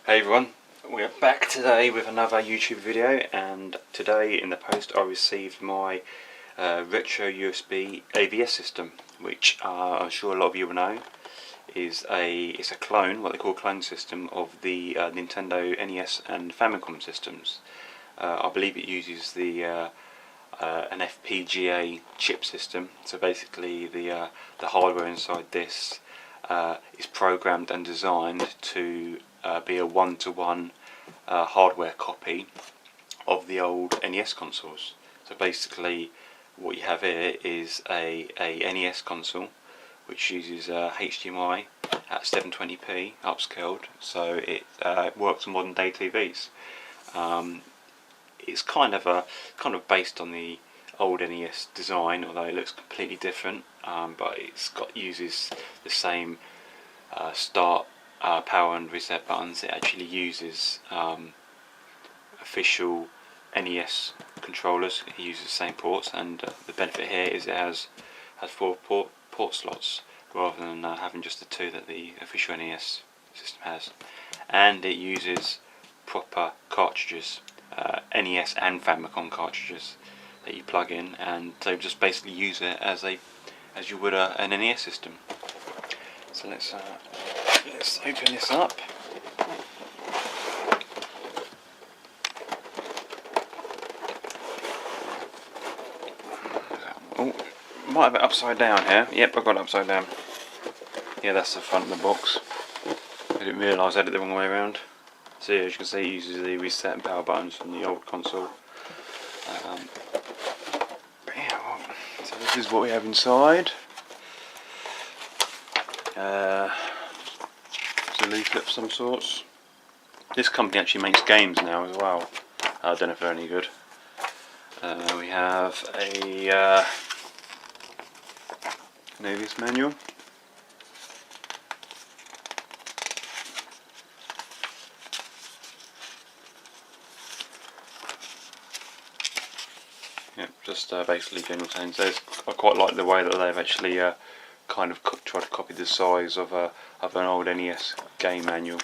Hey everyone, we are back today with another YouTube video, and today in the post I received my RetroUSB AVS system, which I'm sure a lot of you will know is it's a clone, what they call a clone system of the Nintendo NES and Famicom systems. I believe it uses an FPGA chip system, so basically the hardware inside this is programmed and designed to be a one-to-one hardware copy of the old NES consoles. So basically what you have here is a NES console which uses HDMI at 720p upscaled, so it works on modern day TVs. It's kind of based on the old NES design, although it looks completely different, but uses the same start, power and reset buttons. It actually uses official NES controllers. It uses the same ports, and the benefit here is it has 4 port slots rather than having just the 2 that the official NES system has. And it uses proper cartridges, NES and Famicom cartridges that you plug in, and so just basically use it as you would an NES system. So let's open this up. Oh, might have it upside down here. Yep, I've got it upside down. Yeah, that's the front of the box. I didn't realise I had it the wrong way around. So yeah, as you can see, it uses the reset and power buttons from the old console. So this is what we have inside. It's a leaflet of some sorts. This company actually makes games now as well. I don't know if they're any good. We have an AVS manual. Yep, just basically general sayings. I quite like the way that they've actually kind of tried to copy the size of an old NES game manual,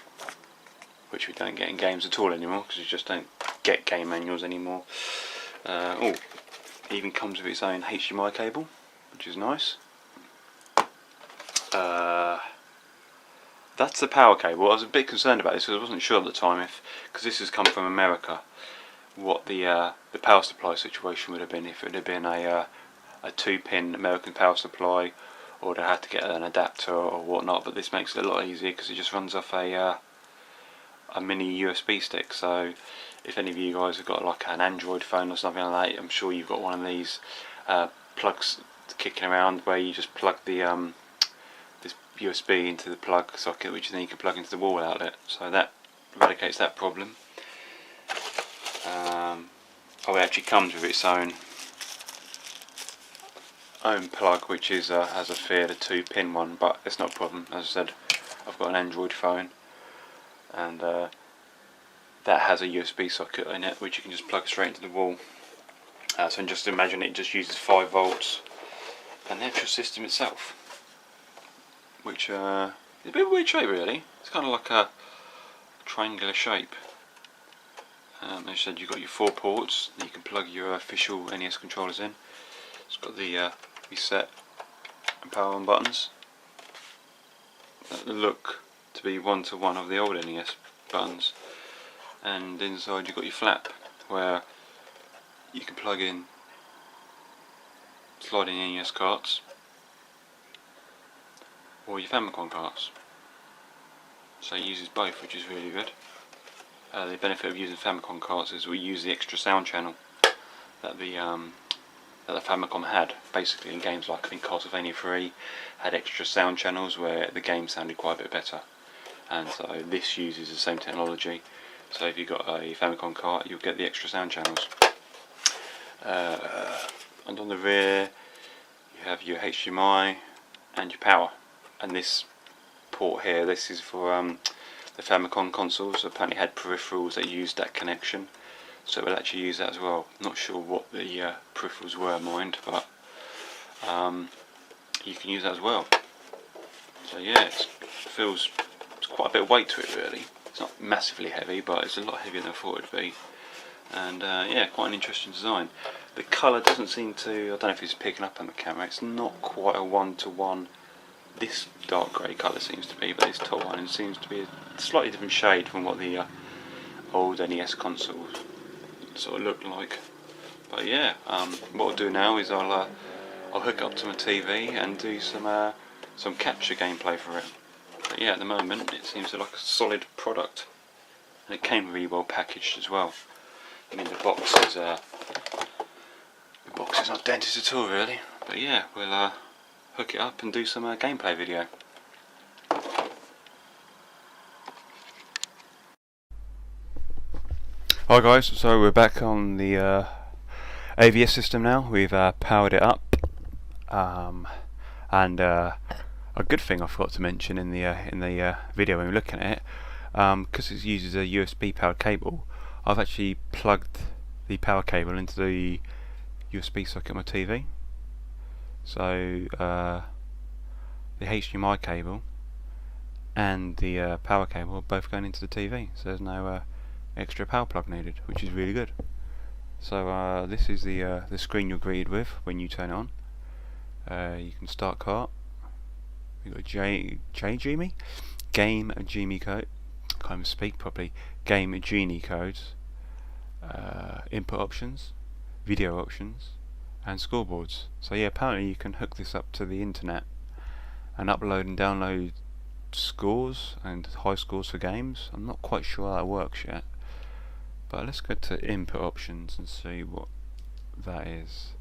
which we don't get in games at all anymore, because you just don't get game manuals anymore. It even comes with its own HDMI cable, which is nice. That's the power cable. I was a bit concerned about this because I wasn't sure at the time, because this has come from America, what the power supply situation would have been if it had been a 2-pin American power supply, or they had to get an adapter or whatnot. But this makes it a lot easier because it just runs off a mini USB stick. So if any of you guys have got like an Android phone or something like that, I'm sure you've got one of these plugs kicking around where you just plug the this USB into the plug socket, which then you can plug into the wall outlet. So that eradicates that problem. It actually comes with its own plug, which is has a fair 2-pin one, but it's not a problem. As I said, I've got an Android phone, and that has a USB socket in it, which you can just plug straight into the wall. So just imagine it just uses 5 volts, and the actual system itself, which is a bit of a weird shape really. It's kind of like a triangular shape. As I said, you've got your 4 ports that you can plug your official NES controllers in. It's got the reset and power on buttons that look to be one-to-one of the old NES buttons, and inside you've got your flap where you can plug in sliding NES carts or your Famicom carts. So it uses both, which is really good. The benefit of using Famicom carts is we use the extra sound channel that the Famicom had. Basically in games like, I think Castlevania 3 had extra sound channels where the game sounded quite a bit better, and so this uses the same technology. So if you've got a Famicom cart, you'll get the extra sound channels. And on the rear you have your HDMI and your power, and this port here, this is for the Famicom consoles. Apparently had peripherals that used that connection, so we'll actually use that as well. Not sure what the peripherals were, mind, but you can use that as well. So yeah, it's quite a bit of weight to it really. It's not massively heavy, but it's a lot heavier than I thought it would be. And yeah, quite an interesting design. The colour doesn't seem to, I don't know if it's picking up on the camera, it's not quite a one-to-one. This dark grey colour seems to be, but this top one seems to be a slightly different shade from what the old NES consoles sort of looked like. But yeah, what I'll do now is I'll hook it up to my TV and do some capture gameplay for it. But yeah, at the moment it seems like a solid product, and it came really well packaged as well. I mean, the box is not dented at all really. But yeah, we'll hook it up and do some gameplay video. Hi guys, so we're back on the AVS system now. We've powered it up, and a good thing I forgot to mention in the video when we were looking at it, because it uses a USB powered cable, I've actually plugged the power cable into the USB socket on my TV. So the HDMI cable and the power cable are both going into the TV, so there's no extra power plug needed, which is really good. So this is the screen you're greeted with when you turn it on. You can start cart. We've got Game Genie code. Can't even speak properly. Game Genie codes. Input options, video options, and scoreboards. So yeah, apparently you can hook this up to the internet and upload and download scores and high scores for games. I'm not quite sure how that works yet, but let's go to input options and see what that is.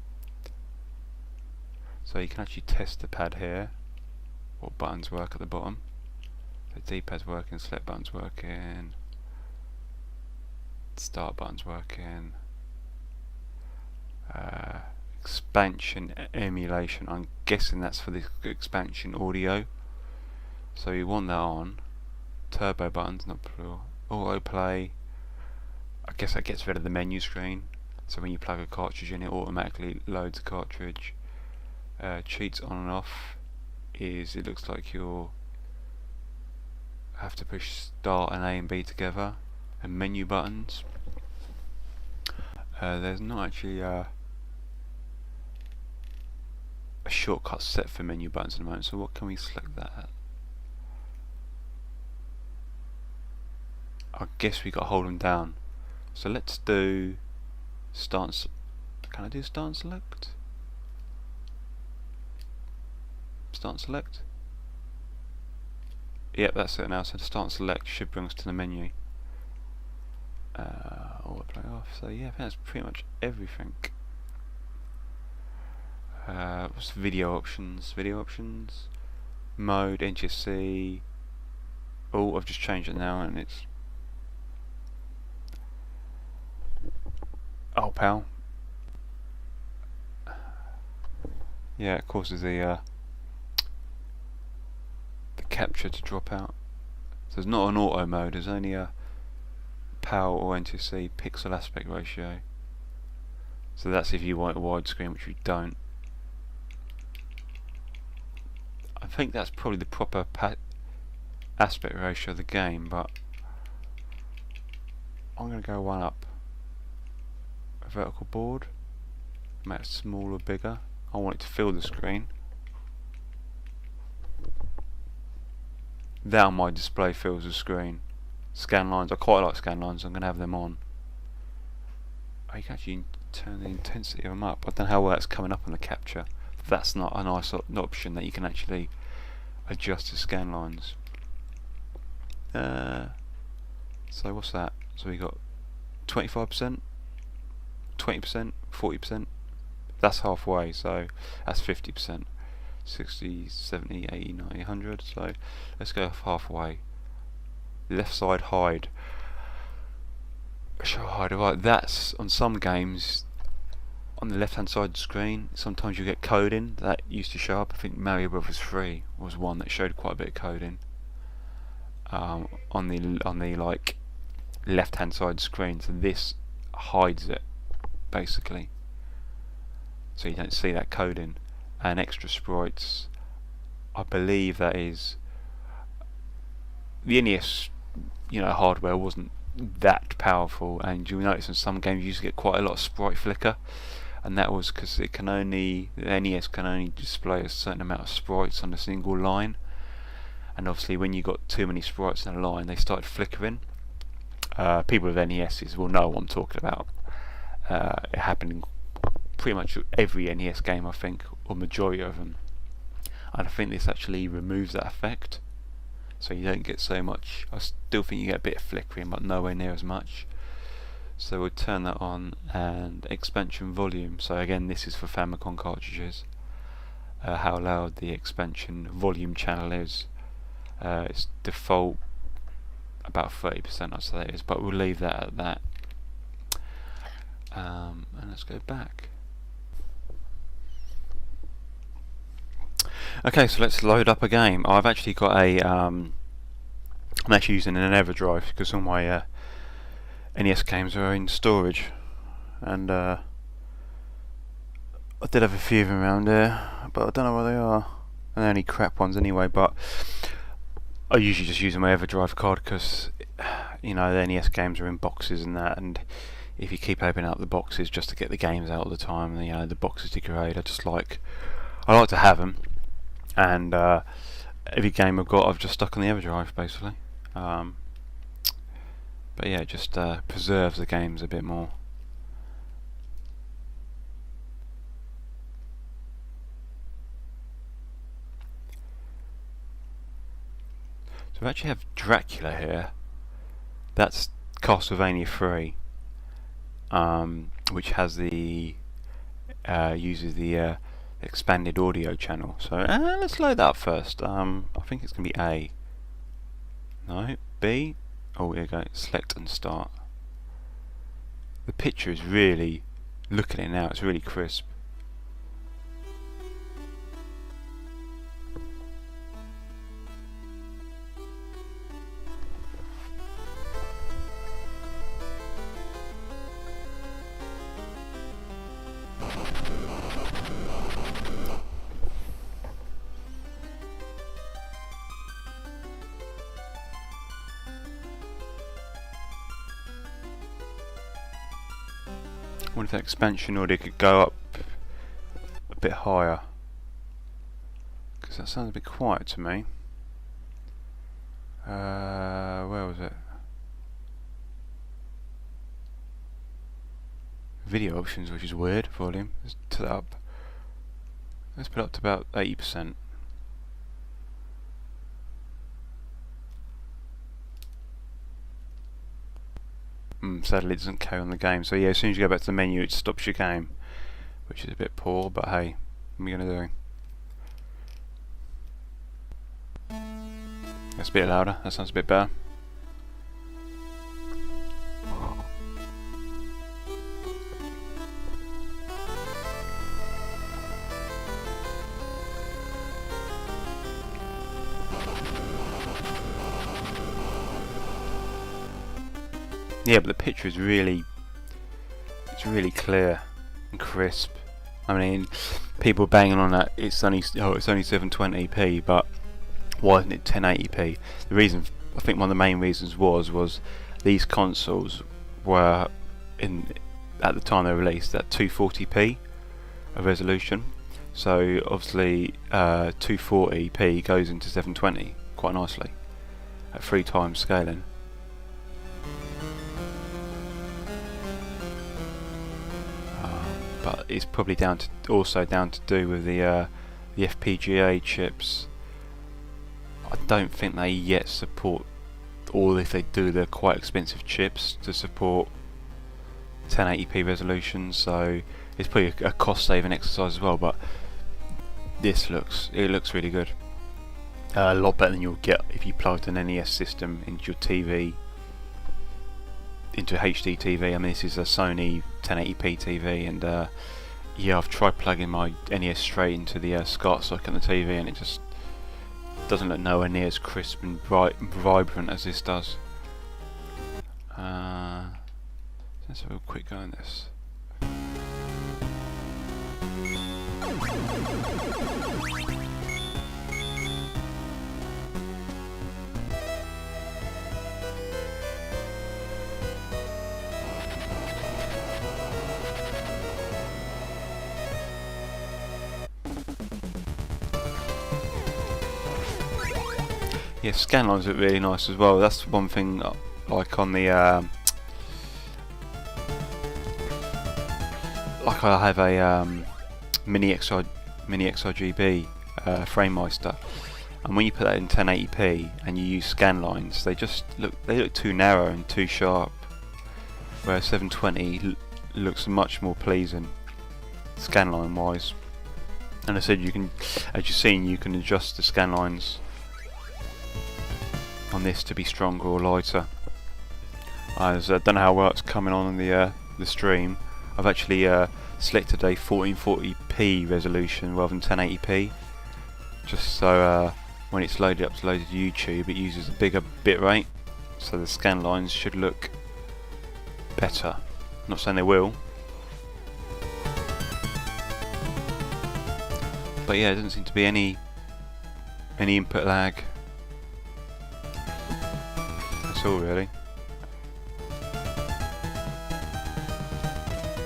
So you can actually test the pad here, what buttons work at the bottom. The D-pad's working, select button's working, start button's working, expansion emulation, I'm guessing that's for the expansion audio, so you want that on. Turbo buttons, not plural. Autoplay, I guess that gets rid of the menu screen, so when you plug a cartridge in it automatically loads the cartridge. Cheats on and off is, it looks like you'll have to push start and A and B together. And menu buttons, there's not actually a shortcut set for menu buttons at the moment, so what can we select that at? I guess we got to hold them down, so let's do start. Can I do start and select? Start and select? Yep, that's it now. So start and select should bring us to the menu. Autoplay off. So yeah, I think that's pretty much everything. What's video options? Video options, mode, NTSC. Oh, I've just changed it now, and it's pal. Yeah, it causes the capture to drop out. So there's not an auto mode. There's only a PAL or NTSC pixel aspect ratio. So that's if you want a widescreen, which we don't. I think that's probably the proper aspect ratio of the game, but I'm going to go one up. A vertical board, make it smaller, bigger. I want it to fill the screen. That on my display fills the screen. Scan lines, I quite like scan lines, I'm going to have them on. Oh, you can actually turn the intensity of them up. I don't know how well that's coming up on the capture. That's not a nice option that you can actually adjust the scan lines. So what's that? So we got 25%, 20%, 40%. That's halfway, so that's 50%. 60, 70, 80, 90, 100. So let's go halfway. Left side hide. Show hide. Right, that's on some games on the left hand side of the screen. Sometimes you get coding that used to show up. I think Mario Brothers 3 was one that showed quite a bit of coding on the like left hand side screen. So this hides it basically, so you don't see that coding. And extra sprites, I believe that is the NES hardware wasn't that powerful, and you'll notice in some games you used to get quite a lot of sprite flicker, and that was because the NES can only display a certain amount of sprites on a single line, and obviously when you got too many sprites in a line they started flickering. People with NESs will know what I'm talking about. It happened in pretty much every NES game, I think, or majority of them, and I think this actually removes that effect, so you don't get so much. I still think you get a bit of flickering, but nowhere near as much. So we'll turn that on, and expansion volume. So again, this is for Famicom cartridges. How loud the expansion volume channel is. It's default about 30%, I'd say it is, but we'll leave that at that. And let's go back. Okay, so let's load up a game. I've actually got I'm actually using an EverDrive because all my NES games are in storage, and I did have a few of them around there, but I don't know where they are. And they're only crap ones anyway, but I usually just use my EverDrive card because the NES games are in boxes and that, and if you keep opening up the boxes just to get the games out all the time, the boxes degrade. I like to have them, and every game I've got I've just stuck on the EverDrive basically. But yeah, it just preserves the games a bit more. So we actually have Dracula here. That's Castlevania 3, which has uses the expanded audio channel. So let's load that up first. I think it's going to be A. No, B. Oh, here we go. Select and start. The picture is really, look at it now, it's really crisp. I wonder if that expansion audio could go up a bit higher, because that sounds a bit quiet to me. Where was it? Video options, which is weird. Volume. Let's put it up. Let's put it up to about 80%. Sadly it doesn't carry on the game, so yeah, as soon as you go back to the menu it stops your game, which is a bit poor, but hey, what are you going to do? That's a bit louder, that sounds a bit better. Yeah, but the picture is really clear and crisp. I mean, people banging on that it's only 720p, but why isn't it 1080p? The reason, I think one of the main reasons was these consoles were at the time they were released at 240p of resolution. So obviously 240p goes into 720 quite nicely at 3 times scaling. But it's probably also down to do with the FPGA chips. I don't think they yet support, or if they do, they're quite expensive chips to support 1080p resolution. So it's probably a cost-saving exercise as well. But it looks really good. A lot better than you'll get if you plugged an NES system into your TV. Into HD TV. I mean, this is a Sony 1080p TV, and yeah, I've tried plugging my NES straight into the SCART socket on the TV, and it just doesn't look nowhere near as crisp and bright and vibrant as this does. Let's have a quick go on this. Yeah, scanlines look really nice as well. That's one thing, like on the like I have a mini XRGB FrameMeister, and when you put that in 1080p and you use scanlines, they look too narrow and too sharp, whereas 720 looks much more pleasing scanline wise. And I said, you can, as you've seen, you can adjust the scanlines on this to be stronger or lighter. I don't know how well it's coming on the stream. I've actually selected a 1440p resolution rather than 1080p, just so when it's loaded to YouTube, it uses a bigger bitrate, so the scan lines should look better. I'm not saying they will, but yeah, there doesn't seem to be any input lag. That's all really.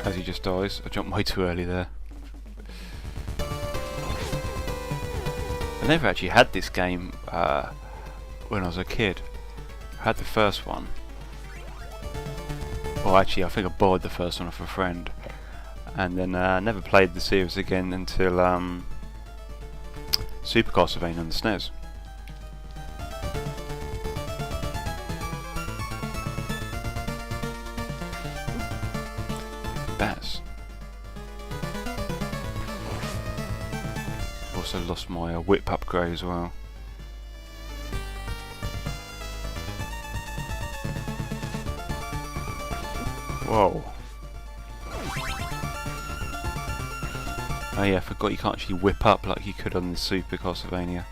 As he just dies. I jumped way too early there. I never actually had this game when I was a kid. I had the first one. Well, actually, I think I borrowed the first one off a friend, and then never played the series again until Super Castlevania on the SNES. Bats. Also lost my whip upgrade as well. Whoa. Oh yeah, I forgot you can't actually whip up like you could on the Super Castlevania.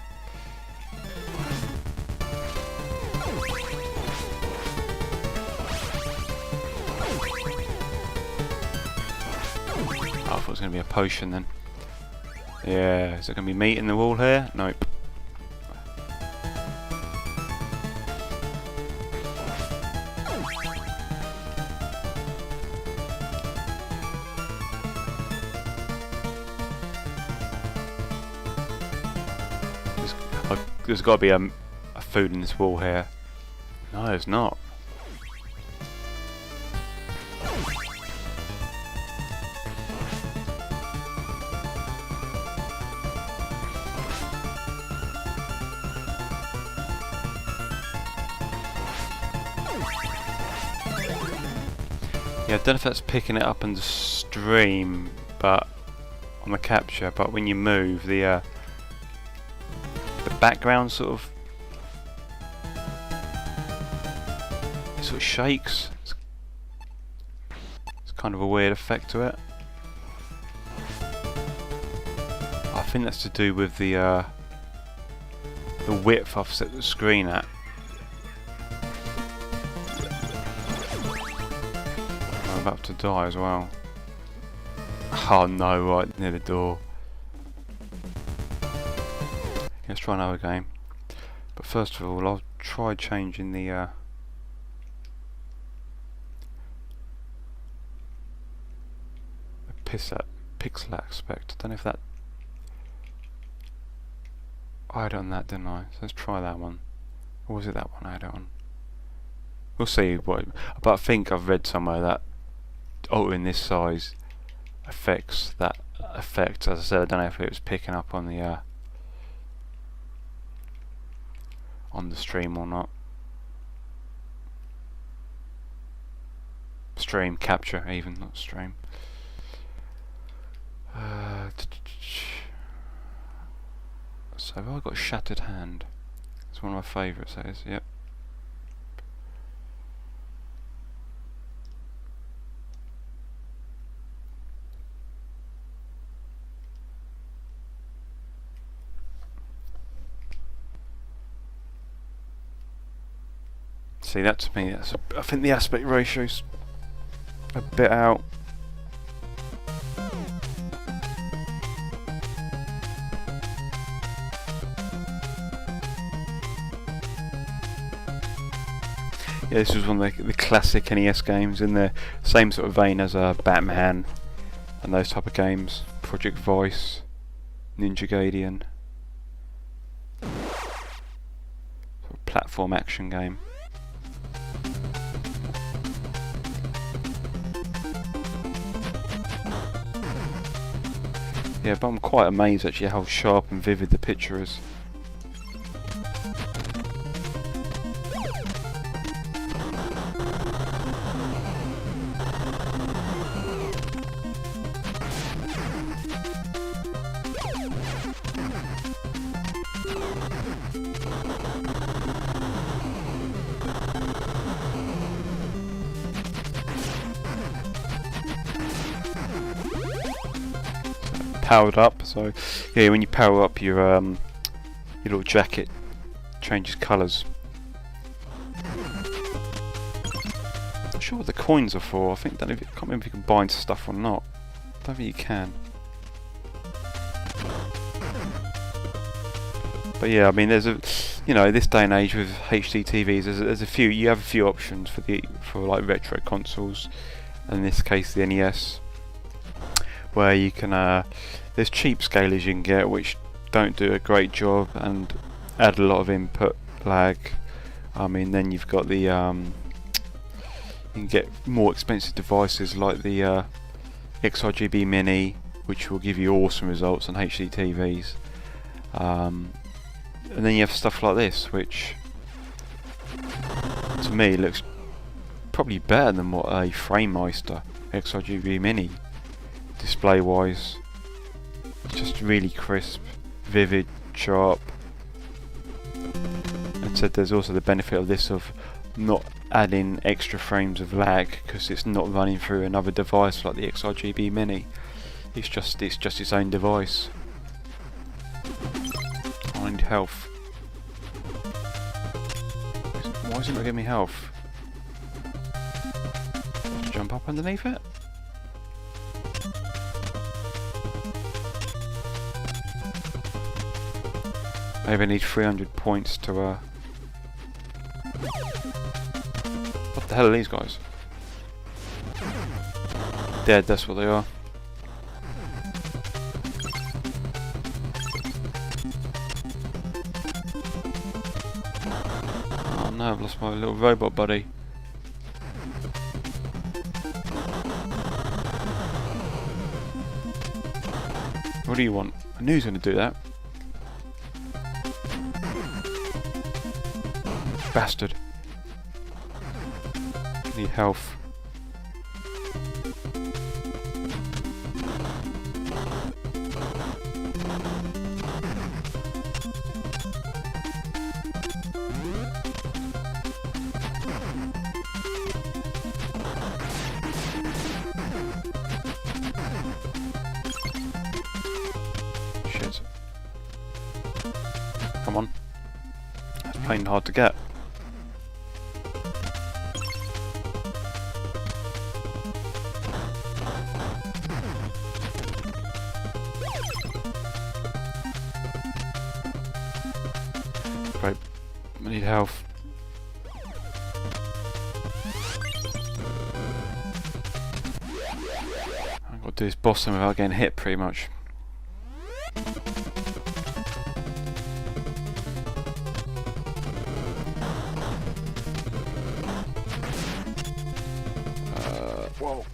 I thought it was going to be a potion then. Yeah, is there going to be meat in the wall here? Nope. There's got to be a food in this wall here. No, there's not. Yeah, I don't know if that's picking it up on the stream, but on the capture. But when you move, the background sort of shakes. It's kind of a weird effect to it. I think that's to do with the width I've set the screen at. I'm about to die as well. Oh no, right near the door. Let's try another game. But first of all, I'll try changing the pixel aspect. I don't know if that... I had it on that, didn't I? So let's try that one. Or was it that one I had it on? We'll see what... But I think I've read somewhere that altering this size affects that effect. As I said, I don't know if it was picking up on the stream or not. Stream capture, even, not stream. So have I got a shattered hand? It's one of my favourites, that is, yep. See, that to me, I think the aspect ratio's a bit out. Yeah, this was one of the classic NES games in the same sort of vein as Batman and those type of games. Project Voice, Ninja Gaiden. platform action game. Yeah, but I'm quite amazed actually how sharp and vivid the picture is. Powered up, so yeah, when you power up your little jacket changes colours. Not sure what the coins are for. I think can't remember if you can buy into stuff or not. Don't think you can. But yeah, I mean, there's this day and age with HD TVs, there's a few. You have a few options for like retro consoles, and in this case the NES, where you can there's cheap scalers you can get which don't do a great job and add a lot of input lag. I mean, then you've got the you can get more expensive devices like the XRGB Mini, which will give you awesome results on HD TVs. And then you have stuff like this, which to me looks probably better than what a FrameMeister XRGB Mini display wise. Just really crisp, vivid, sharp. And said there's also the benefit of this of not adding extra frames of lag because it's not running through another device like the XRGB Mini. It's just its own device. I need health. Why is it not giving me health? Just jump up underneath it? Maybe I need 300 points to What the hell are these guys? Dead, that's what they are. Oh no, I've lost my little robot buddy. What do you want? I knew he was going to do that. Bastard. Need health. Shit. Come on. That's plain hard to get. Right, I need health. I've got to do this boss thing without getting hit pretty much. Whoa.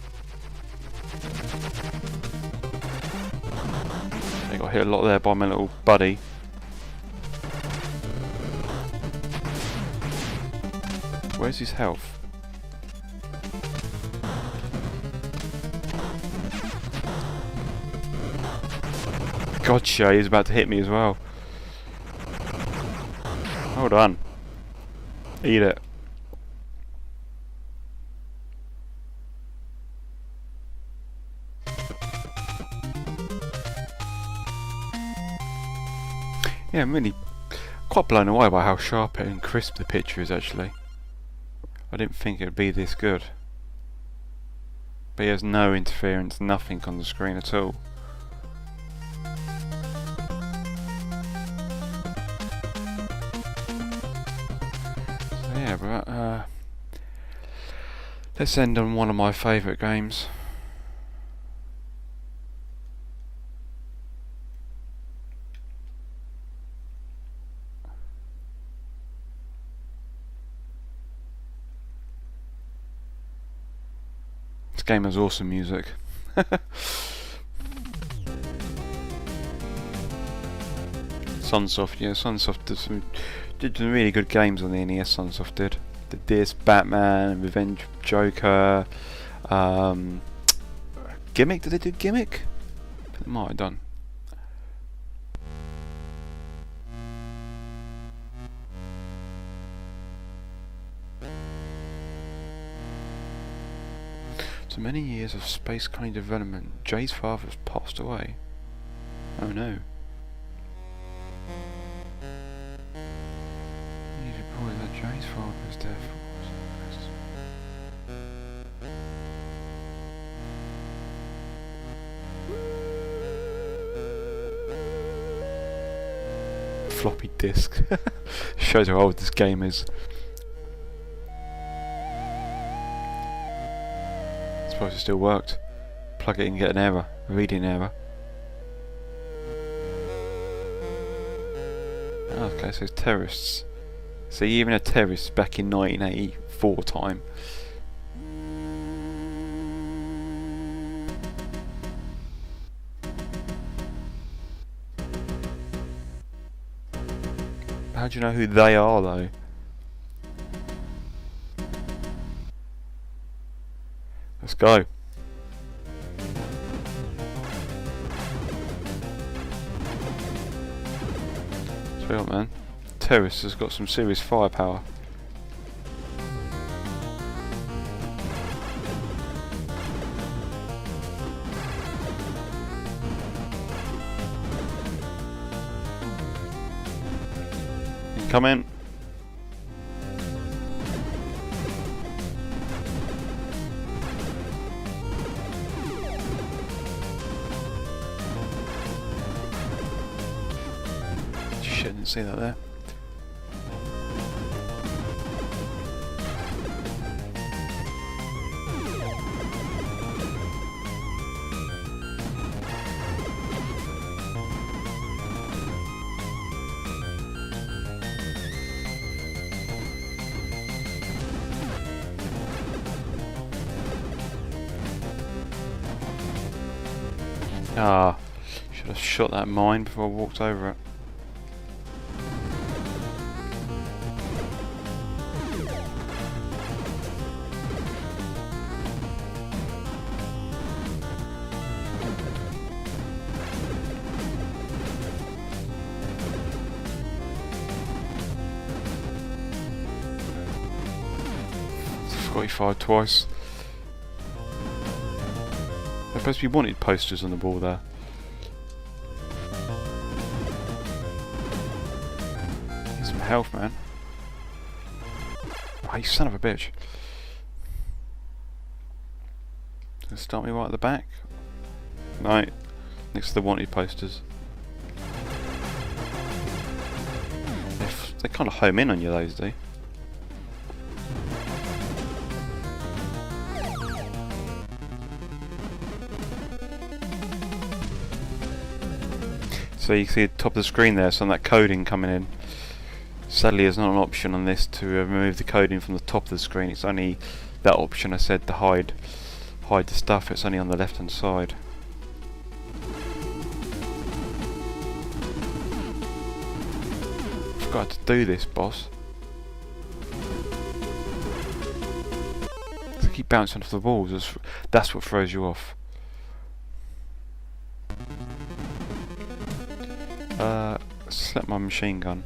I got hit a lot there by my little buddy. Where's his health? Gotcha, he's about to hit me as well. Hold on. Eat it. Yeah, I'm really quite blown away by how sharp and crisp the picture is actually. I didn't think it would be this good. But there's no interference, nothing on the screen at all. So yeah, but let's end on one of my favourite games. This game has awesome music. Sunsoft, yeah, Sunsoft did some really good games on the NES. Sunsoft did this, Batman, Revenge Joker, Gimmick. Did they do Gimmick? They might have done. So many years of space colony development, Jay's father has passed away. Oh no. He's reported that Jay's father is dead. Floppy disk. Shows how old this game is. I suppose it still worked. Plug it in and get an error, a reading error. Okay, so it's terrorists. So even a terrorist back in 1984 time. How do you know who they are though? Let's go. Straight up, man. Terrorist has got some serious firepower. Come in. Shit, didn't see that there. Ah, should have shot that mine before I walked over it. Got you fired twice. There supposed to be wanted posters on the wall there. Need some health, man. Oh, you son of a bitch. Gonna start me right at the back? No. Next to the wanted posters. They kind of home in on you, those do. So you can see the top of the screen there, some of that coding coming in. Sadly there's not an option on this to remove the coding from the top of the screen. It's only that option I said to hide the stuff. It's only on the left hand side. Forgot to do this, boss. I keep bouncing off the walls. That's what throws you off. Select my machine gun.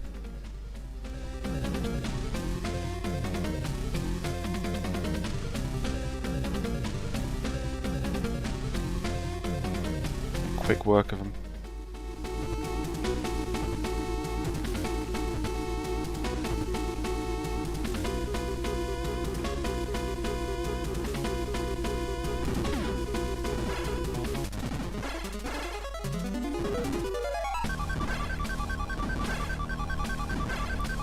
Quick work of them.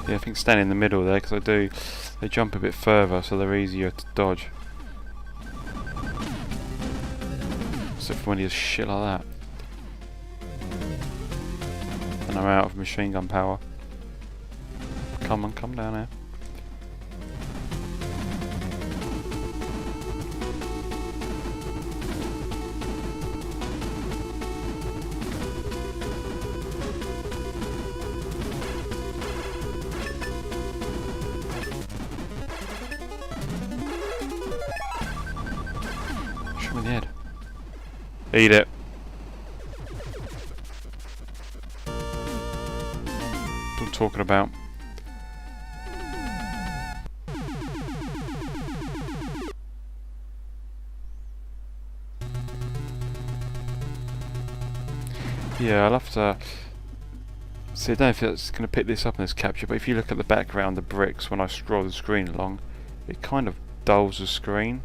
Yeah, I think stand in the middle there, because they jump a bit further, so they're easier to dodge. Except for when he does shit like that. And I'm out of machine gun power. Come on, come down here. Come in the head. Eat it. What I'm talking about. Yeah, I'll have to see. I don't know if it's going to pick this up in this capture, but if you look at the background, the bricks, when I scroll the screen along, it kind of dulls the screen.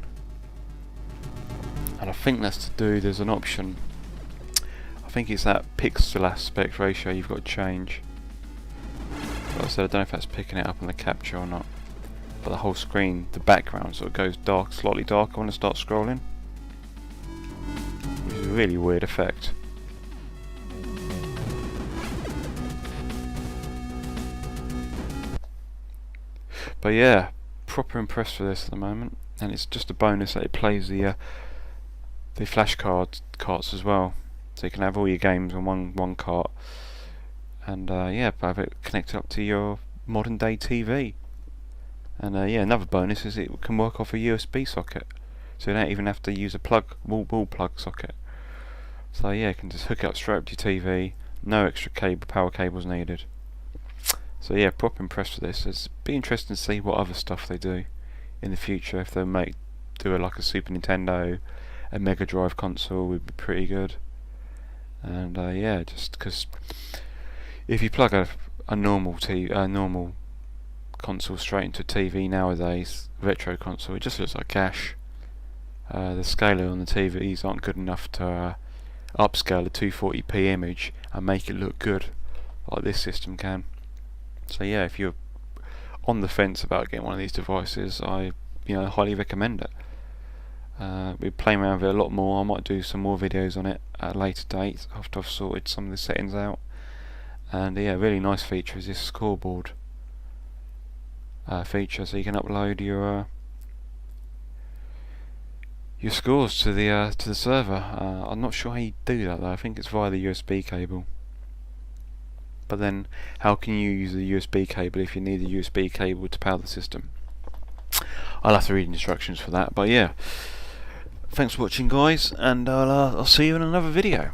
And I think that's to do, there's an option, I think it's that pixel aspect ratio you've got to change. Like I said, I don't know if that's picking it up on the capture or not. But the whole screen, the background sort of goes dark, slightly darker when I start scrolling. Which is a really weird effect. But yeah, proper impressed with this at the moment. And it's just a bonus that it plays the flash carts as well, so you can have all your games on one cart, and yeah, have it connected up to your modern day TV. And yeah, another bonus is it can work off a USB socket, so you don't even have to use a wall plug socket. So yeah, you can just hook it up straight up to your TV, no extra power cables needed. So yeah, proper impressed with this. It's be interesting to see what other stuff they do in the future. If they do like a Super Nintendo, a Mega Drive console would be pretty good. And yeah, just because if you plug a normal console straight into a TV nowadays, retro console, it just looks like cash. The scaler on the TVs aren't good enough to upscale a 240p image and make it look good like this system can. So yeah, if you're on the fence about getting one of these devices, I highly recommend it. We're playing around with it a lot more. I might do some more videos on it at a later date after I've sorted some of the settings out. And yeah, really nice feature is this scoreboard feature, so you can upload your scores to the server. I'm not sure how you do that though. I think it's via the USB cable. But then, how can you use the USB cable if you need the USB cable to power the system? I'll have to read instructions for that. But yeah, thanks for watching, guys, and I'll see you in another video.